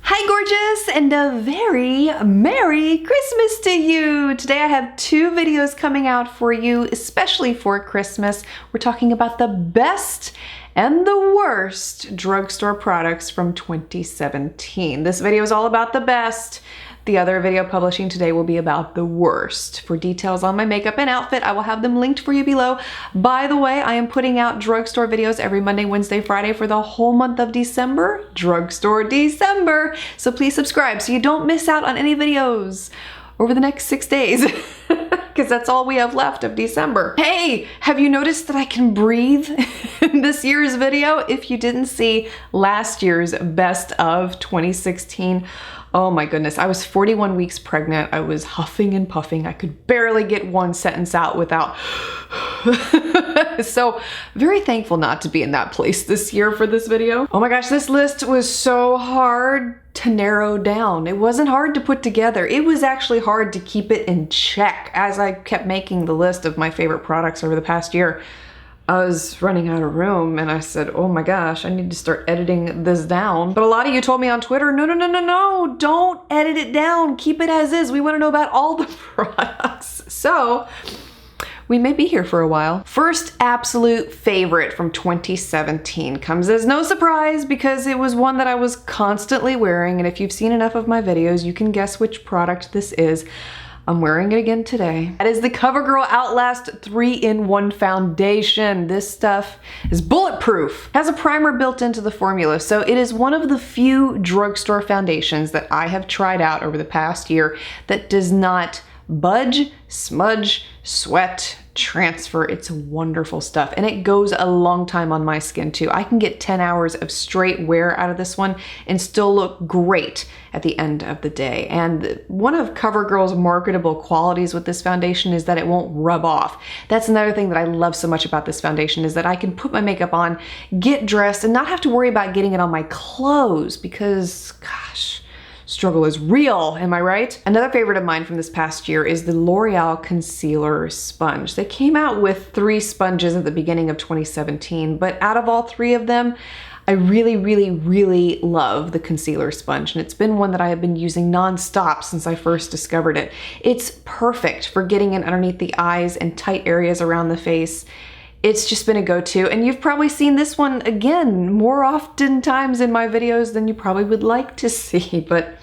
Hi gorgeous, and a very Merry Christmas to you! Today I have two videos coming out for you, especially for Christmas. We're talking about the best and the worst drugstore products from 2017. This video is all about the best. The other video publishing today will be about the worst. For details on my makeup and outfit, I will have them linked for you below. By the way, I am putting out drugstore videos every Monday, Wednesday, Friday for the whole month of December. Drugstore December! So please subscribe so you don't miss out on any videos over the next 6 days. Because that's all we have left of December. Hey, have you noticed that I can breathe in this year's video? If you didn't see last year's best of 2016, oh my goodness, I was 41 weeks pregnant. I was huffing and puffing. I could barely get one sentence out without so very thankful not to be in that place this year for this video. Oh my gosh, this list was so hard to narrow down. It wasn't hard to put together. It was actually hard to keep it in check as I kept making the list of my favorite products over the past year. I was running out of room and I said, oh my gosh, I need to start editing this down. But a lot of you told me on Twitter, no, don't edit it down. Keep it as is. We want to know about all the products. So we may be here for a while. First absolute favorite from 2017 comes as no surprise because it was one that I was constantly wearing. And if you've seen enough of my videos, you can guess which product this is. I'm wearing it again today. That is the CoverGirl Outlast 3-in-1 foundation. This stuff is bulletproof. It has a primer built into the formula, so it is one of the few drugstore foundations that I have tried out over the past year that does not budge, smudge, sweat, transfer. It's wonderful stuff, and it goes a long time on my skin too. I can get 10 hours of straight wear out of this one and still look great at the end of the day. And one of CoverGirl's marketable qualities with this foundation is that it won't rub off. That's another thing that I love so much about this foundation, is that I can put my makeup on, get dressed, and not have to worry about getting it on my clothes because, gosh, struggle is real, am I right? Another favorite of mine from this past year is the L'Oreal Concealer Sponge. They came out with 3 sponges at the beginning of 2017, but out of all 3 of them, I really love the concealer sponge, and it's been one that I have been using non-stop since I first discovered it. It's perfect for getting in underneath the eyes and tight areas around the face. It's just been a go-to, and you've probably seen this one again more oftentimes in my videos than you probably would like to see, but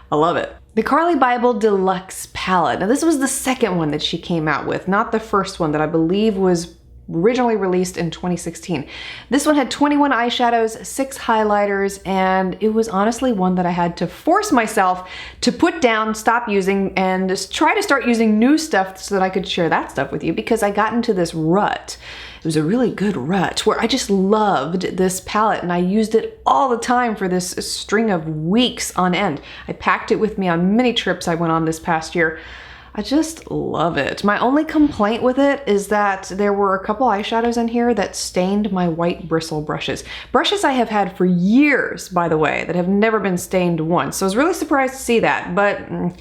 I love it. The Carly Bible Deluxe Palette. Now this was the second one that she came out with, not the first one that I believe was originally released in 2016. This one had 21 eyeshadows, 6 highlighters, and it was honestly one that I had to force myself to put down, stop using, and just try to start using new stuff so that I could share that stuff with you, because I got into this rut. It was a really good rut where I just loved this palette and I used it all the time for this string of weeks on end. I packed it with me on many trips I went on this past year. I just love it. My only complaint with it is that there were a couple eyeshadows in here that stained my white bristle brushes. Brushes I have had for years, by the way, that have never been stained once. So I was really surprised to see that, but I'm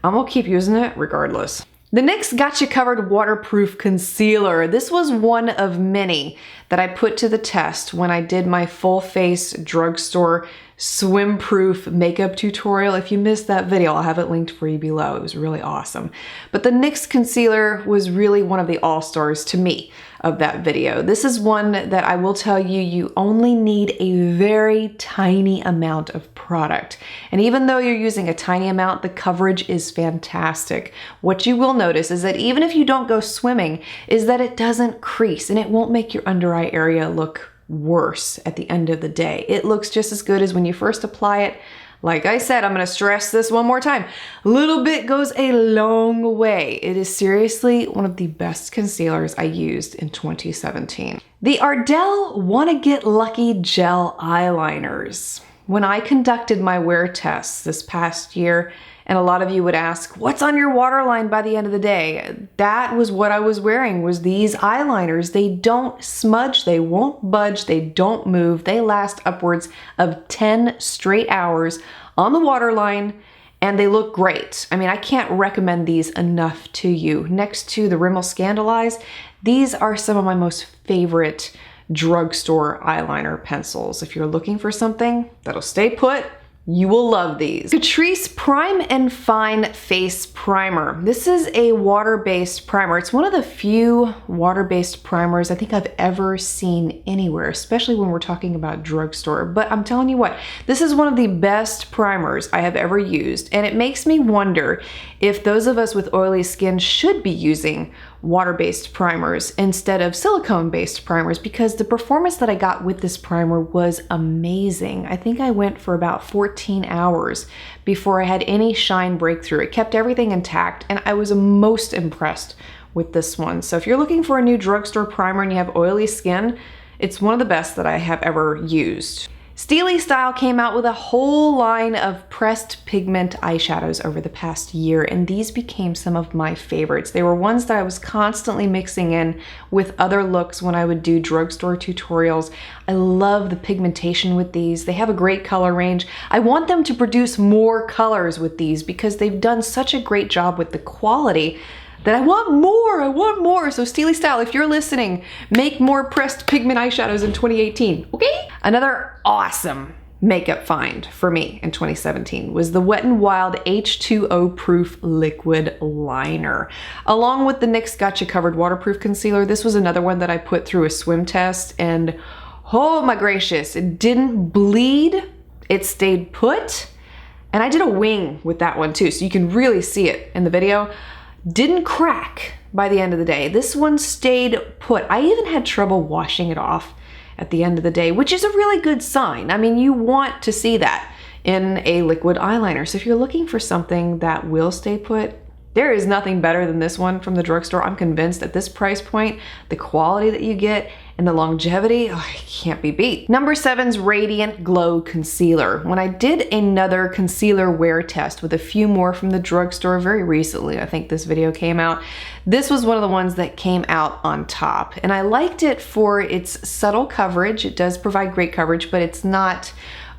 gonna keep using it regardless. The NYX Got You Covered Waterproof Concealer. This was one of many that I put to the test when I did my full face drugstore swim-proof makeup tutorial. If you missed that video, I'll have it linked for you below. It was really awesome. But the NYX concealer was really one of the all-stars to me of that video. This is one that I will tell you, you only need a very tiny amount of product. And even though you're using a tiny amount, the coverage is fantastic. What you will notice is that even if you don't go swimming, is that it doesn't crease and it won't make your under eye area look worse at the end of the day. It looks just as good as when you first apply it. Like I said, I'm gonna stress this one more time. A little bit goes a long way. It is seriously one of the best concealers I used in 2017. The Ardell Wanna Get Lucky Gel Eyeliners. When I conducted my wear tests this past year, and a lot of you would ask, what's on your waterline by the end of the day? That was what I was wearing, was these eyeliners. They don't smudge, they won't budge, they don't move. They last upwards of 10 straight hours on the waterline, and they look great. I mean, I can't recommend these enough to you. Next to the Rimmel Scandal Eyes, These are some of my most favorite drugstore eyeliner pencils. If you're looking for something that'll stay put, you will love these. Catrice Prime and Fine Face Primer. This is a water-based primer. It's one of the few water-based primers I think I've ever seen anywhere, especially when we're talking about drugstore. But I'm telling you what, this is one of the best primers I have ever used, and it makes me wonder if those of us with oily skin should be using water-based primers instead of silicone-based primers, because the performance that I got with this primer was amazing. I think I went for about 14 hours before I had any shine breakthrough. It kept everything intact, and I was most impressed with this one. So if you're looking for a new drugstore primer and you have oily skin, it's one of the best that I have ever used. Steely Style came out with a whole line of pressed pigment eyeshadows over the past year, and these became some of my favorites. They were ones that I was constantly mixing in with other looks when I would do drugstore tutorials. I love the pigmentation with these. They have a great color range. I want them to produce more colors with these because they've done such a great job with the quality that I want more. So Steely Style, if you're listening, make more pressed pigment eyeshadows in 2018, okay? Another awesome makeup find for me in 2017 was the Wet n Wild H2O Proof Liquid Liner. Along with the NYX Gotcha Covered Waterproof Concealer, this was another one that I put through a swim test, and oh my gracious, it didn't bleed, it stayed put, and I did a wing with that one too, so you can really see it in the video. Didn't crack by the end of the day. This one stayed put. I even had trouble washing it off at the end of the day, which is a really good sign. I mean, you want to see that in a liquid eyeliner. So if you're looking for something that will stay put, there is nothing better than this one from the drugstore. I'm convinced at this price point, the quality that you get and the longevity, it can't be beat. Number 7's Radiant Glow Concealer. When I did another concealer wear test with a few more from the drugstore very recently, I think this video came out, this was one of the ones that came out on top. And I liked it for its subtle coverage. It does provide great coverage, but it's not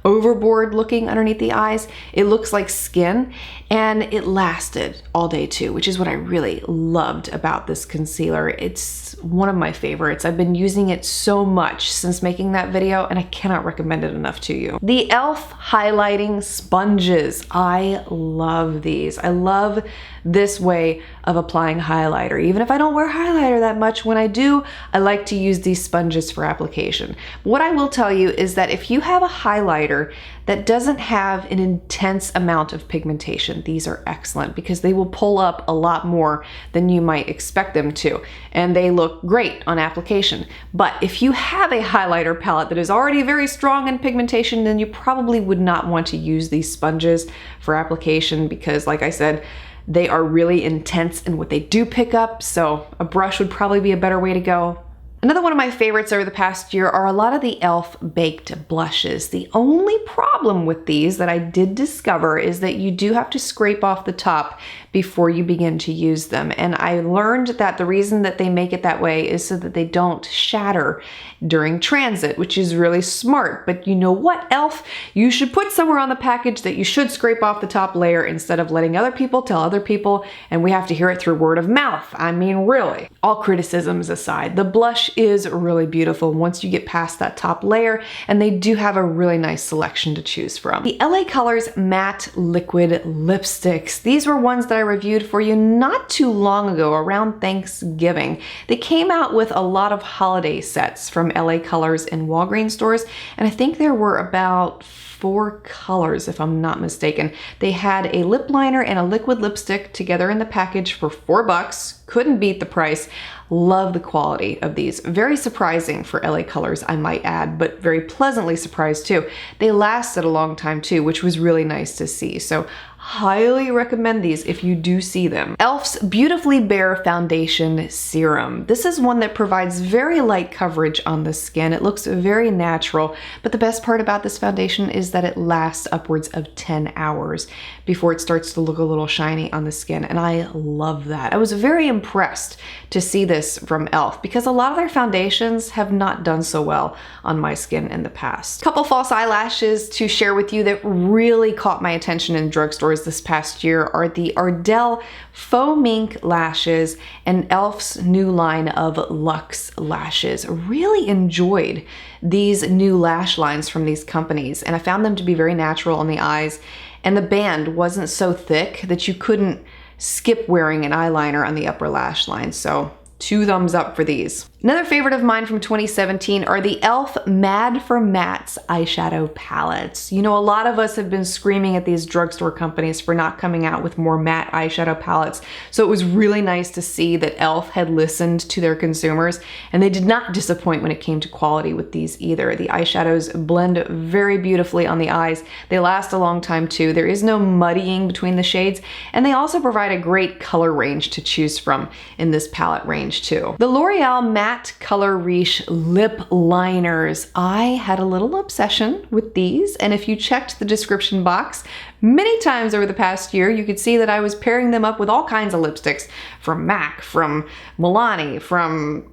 overboard looking underneath the eyes. It looks like skin, and it lasted all day too, which is what I really loved about this concealer. It's one of my favorites. I've been using it so much since making that video, and I cannot recommend it enough to you. The e.l.f. Highlighting Sponges. I love these. I love this way of applying highlighter. Even if I don't wear highlighter that much, when I do, I like to use these sponges for application. What I will tell you is that if you have a highlighter that doesn't have an intense amount of pigmentation, these are excellent because they will pull up a lot more than you might expect them to, and they look great on application. But if you have a highlighter palette that is already very strong in pigmentation, then you probably would not want to use these sponges for application because, like I said, they are really intense in what they do pick up, so a brush would probably be a better way to go. Another one of my favorites over the past year are a lot of the e.l.f. baked blushes. The only problem with these that I did discover is that you do have to scrape off the top before you begin to use them. And I learned that the reason that they make it that way is so that they don't shatter during transit, which is really smart. But you know what, e.l.f.? You should put somewhere on the package that you should scrape off the top layer instead of letting other people tell other people, and we have to hear it through word of mouth. I mean, really. All criticisms aside, the blush is really beautiful once you get past that top layer, and they do have a really nice selection to choose from. The LA Colors Matte Liquid Lipsticks. These were ones that I reviewed for you not too long ago, around Thanksgiving. They came out with a lot of holiday sets from LA Colors in Walgreens stores, and I think there were about 4 colors, if I'm not mistaken. They had a lip liner and a liquid lipstick together in the package for $4. Couldn't beat the price. Love the quality of these. Very surprising for LA Colors, I might add, but very pleasantly surprised too. They lasted a long time too, which was really nice to see. So highly recommend these if you do see them. e.l.f.'s Beautifully Bare Foundation Serum. This is one that provides very light coverage on the skin. It looks very natural, but the best part about this foundation is that it lasts upwards of 10 hours before it starts to look a little shiny on the skin, and I love that. I was very impressed to see this from e.l.f. because a lot of their foundations have not done so well on my skin in the past. Couple false eyelashes to share with you that really caught my attention in drugstore drugstores this past year are the Ardell Faux Mink Lashes and e.l.f.'s new line of Luxe Lashes. Really enjoyed these new lash lines from these companies, and I found them to be very natural on the eyes, and the band wasn't so thick that you couldn't skip wearing an eyeliner on the upper lash line. So 2 thumbs up for these. Another favorite of mine from 2017 are the e.l.f. Mad for Mattes eyeshadow palettes. You know, a lot of us have been screaming at these drugstore companies for not coming out with more matte eyeshadow palettes, so it was really nice to see that e.l.f. had listened to their consumers, and they did not disappoint when it came to quality with these either. The eyeshadows blend very beautifully on the eyes. They last a long time too. There is no muddying between the shades, and they also provide a great color range to choose from in this palette range too. The L'Oreal Matte Color Riche lip liners. I had a little obsession with these, and if you checked the description box many times over the past year, you could see that I was pairing them up with all kinds of lipsticks from MAC, from Milani, from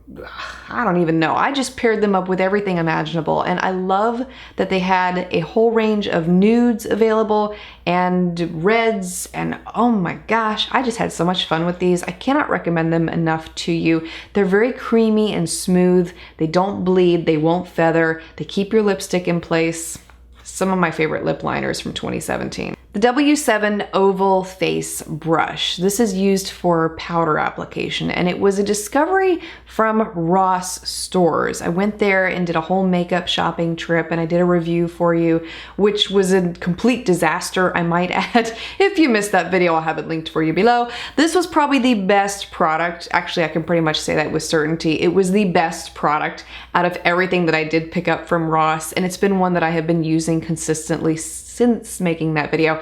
I don't even know. I just paired them up with everything imaginable, and I love that they had a whole range of nudes available and reds, and oh my gosh, I just had so much fun with these. I cannot recommend them enough to you. They're very creamy and smooth. They don't bleed, they won't feather, they keep your lipstick in place. Some of my favorite lip liners from 2017. The W7 Oval Face Brush. This is used for powder application, and it was a discovery from Ross Stores. I went there and did a whole makeup shopping trip, and I did a review for you, which was a complete disaster, I might add. If you missed that video, I'll have it linked for you below. This was probably the best product. Actually, I can pretty much say that with certainty. It was the best product out of everything that I did pick up from Ross, and it's been one that I have been using consistently since making that video.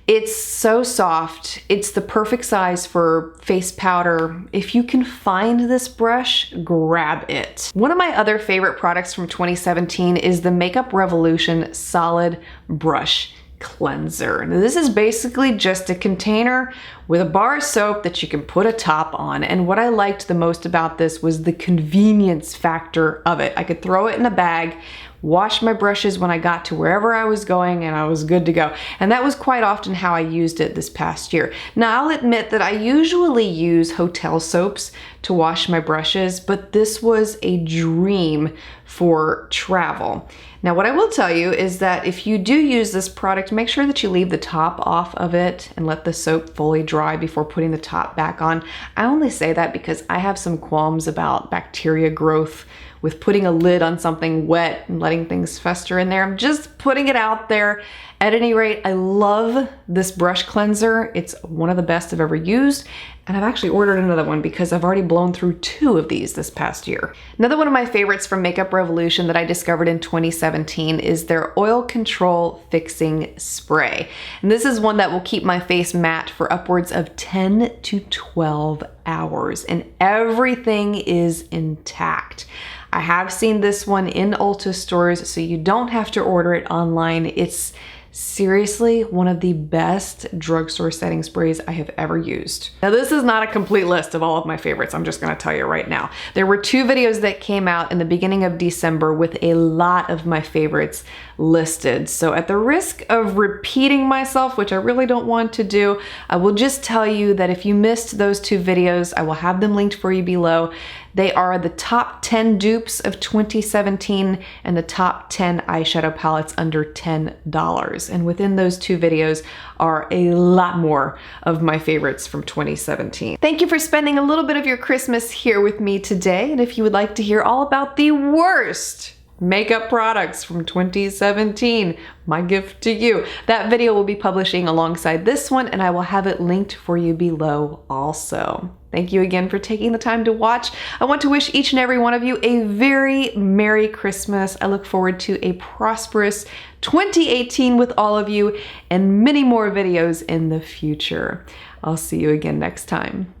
It's so soft. It's the perfect size for face powder. If you can find this brush, grab it. One of my other favorite products from 2017 is the Makeup Revolution Solid Brush Cleanser. Now, this is basically just a container with a bar of soap that you can put a top on. And what I liked the most about this was the convenience factor of it. I could throw it in a bag, wash my brushes when I got to wherever I was going, and I was good to go. And that was quite often how I used it this past year. Now, I'll admit that I usually use hotel soaps to wash my brushes, but this was a dream for travel. Now, what I will tell you is that if you do use this product, make sure that you leave the top off of it and let the soap fully dry before putting the top back on. I only say that because I have some qualms about bacteria growth with putting a lid on something wet and letting things fester in there. I'm just putting it out there. At any rate, I love this brush cleanser. It's one of the best I've ever used, and I've actually ordered another one because I've already blown through 2 of these this past year. Another one of my favorites from Makeup Revolution that I discovered in 2017 is their Oil Control Fixing Spray. And this is one that will keep my face matte for upwards of 10 to 12 hours, and everything is intact. I have seen this one in Ulta stores, so you don't have to order it online. It's seriously one of the best drugstore setting sprays I have ever used. Now, this is not a complete list of all of my favorites. I'm just gonna tell you right now. There were 2 videos that came out in the beginning of December with a lot of my favorites listed. So at the risk of repeating myself, which I really don't want to do, I will just tell you that if you missed those 2 videos, I will have them linked for you below. They are the top 10 dupes of 2017 and the top 10 eyeshadow palettes under $10. And within those 2 videos are a lot more of my favorites from 2017. Thank you for spending a little bit of your Christmas here with me today. And if you would like to hear all about the worst makeup products from 2017, my gift to you, that video will be publishing alongside this one, and I will have it linked for you below also. Thank you again for taking the time to watch. I want to wish each and every one of you a very Merry Christmas. I look forward to a prosperous 2018 with all of you and many more videos in the future. I'll see you again next time.